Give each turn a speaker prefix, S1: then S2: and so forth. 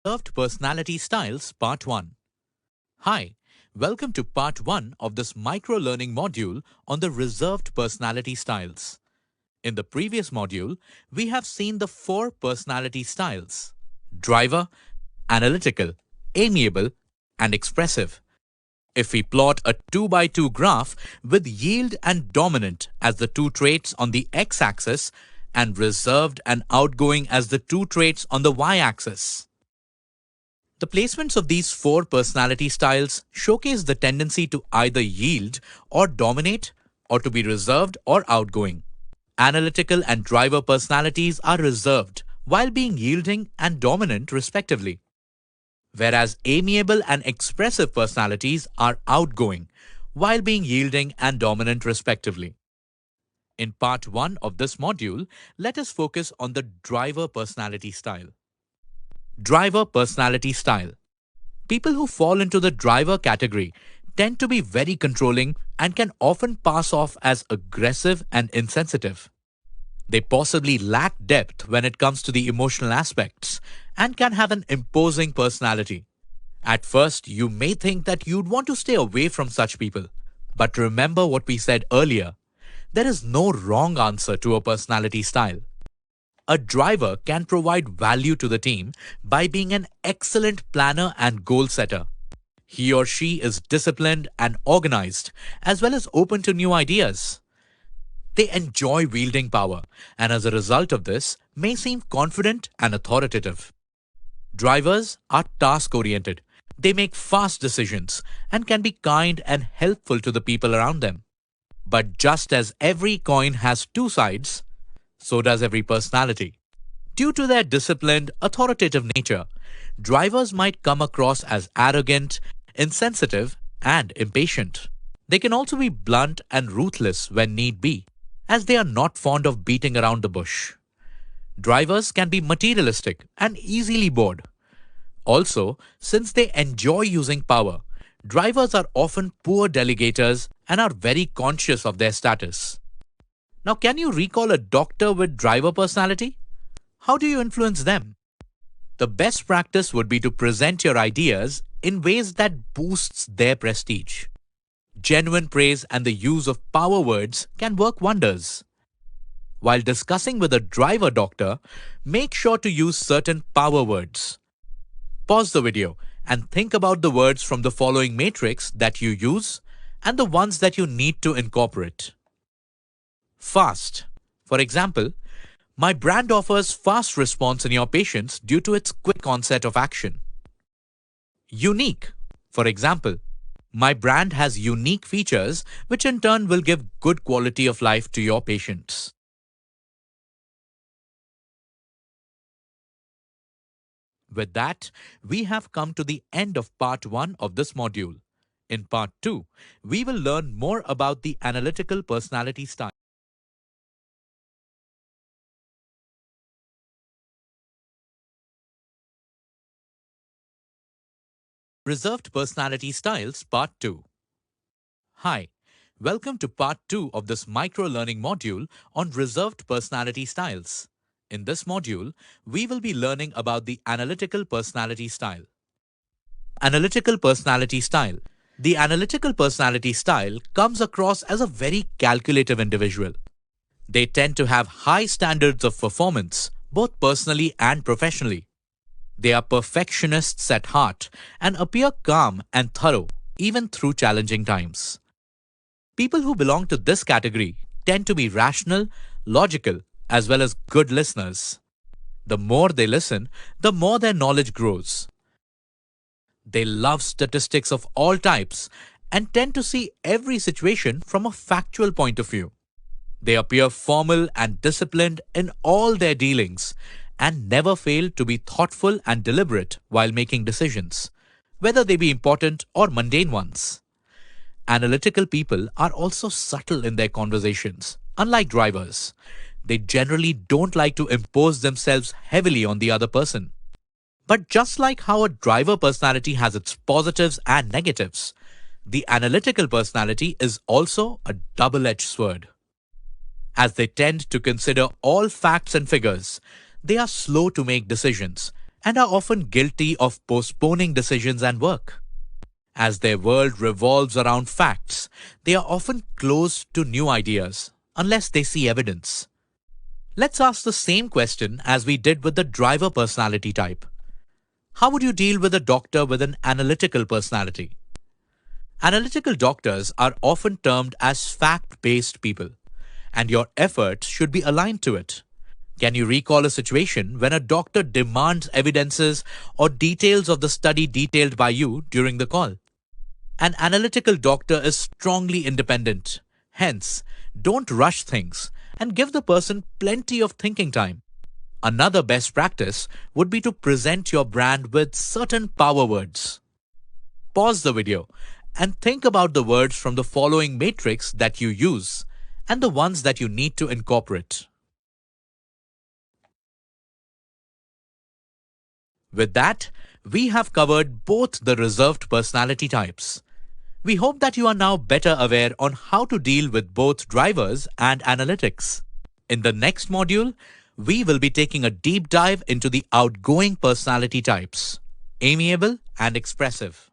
S1: Reserved Personality Styles Part 1. Hi, welcome to Part 1 of this micro-learning module on the reserved personality styles. In the previous module, we have seen the 4 personality styles: driver, analytical, amiable, and expressive. If we plot a 2 by 2 graph with yield and dominant as the two traits on the x-axis and reserved and outgoing as the two traits on the y-axis, the placements of these 4 personality styles showcase the tendency to either yield or dominate, or to be reserved or outgoing. Analytical and driver personalities are reserved while being yielding and dominant respectively, whereas amiable and expressive personalities are outgoing while being yielding and dominant respectively. In part 1 of this module, let us focus on the driver personality style. Driver personality style. People who fall into the driver category tend to be very controlling and can often pass off as aggressive and insensitive. They possibly lack depth when it comes to the emotional aspects and can have an imposing personality. At first, you may think that you'd want to stay away from such people. But remember what we said earlier. There is no wrong answer to a personality style. A driver can provide value to the team by being an excellent planner and goal setter. He or she is disciplined and organized, as well as open to new ideas. They enjoy wielding power, and as a result of this, may seem confident and authoritative. Drivers are task-oriented. They make fast decisions and can be kind and helpful to the people around them. But just as every coin has two sides, so does every personality. Due to their disciplined, authoritative nature, drivers might come across as arrogant, insensitive, and impatient. They can also be blunt and ruthless when need be, as they are not fond of beating around the bush. Drivers can be materialistic and easily bored. Also, since they enjoy using power, drivers are often poor delegators and are very conscious of their status. Now, can you recall a doctor with driver personality? How do you influence them? The best practice would be to present your ideas in ways that boosts their prestige. Genuine praise and the use of power words can work wonders. While discussing with a driver doctor, make sure to use certain power words. Pause the video and think about the words from the following matrix that you use and the ones that you need to incorporate. Fast. For example, my brand offers fast response in your patients due to its quick onset of action. Unique. For example, my brand has unique features which in turn will give good quality of life to your patients. With that, we have come to the end of part 1 of this module. In part 2, we will learn more about the analytical personality style. Reserved Personality Styles Part 2. Hi, welcome to Part 2 of this micro-learning module on reserved personality styles. In this module, we will be learning about the analytical personality style. Analytical personality style. The analytical personality style comes across as a very calculative individual. They tend to have high standards of performance, both personally and professionally. They are perfectionists at heart and appear calm and thorough, even through challenging times. People who belong to this category tend to be rational, logical, as well as good listeners. The more they listen, the more their knowledge grows. They love statistics of all types and tend to see every situation from a factual point of view. They appear formal and disciplined in all their dealings and never fail to be thoughtful and deliberate while making decisions, whether they be important or mundane ones. Analytical people are also subtle in their conversations, unlike drivers. They generally don't like to impose themselves heavily on the other person. But just like how a driver personality has its positives and negatives, the analytical personality is also a double-edged sword. As they tend to consider all facts and figures, they are slow to make decisions and are often guilty of postponing decisions and work. As their world revolves around facts, they are often closed to new ideas unless they see evidence. Let's ask the same question as we did with the driver personality type. How would you deal with a doctor with an analytical personality? Analytical doctors are often termed as fact-based people, and your efforts should be aligned to it. Can you recall a situation when a doctor demands evidences or details of the study detailed by you during the call? An analytical doctor is strongly independent. Hence, don't rush things and give the person plenty of thinking time. Another best practice would be to present your brand with certain power words. Pause the video and think about the words from the following matrix that you use and the ones that you need to incorporate. With that, we have covered both the reserved personality types. We hope that you are now better aware on how to deal with both drivers and analytics. In the next module, we will be taking a deep dive into the outgoing personality types, amiable and expressive.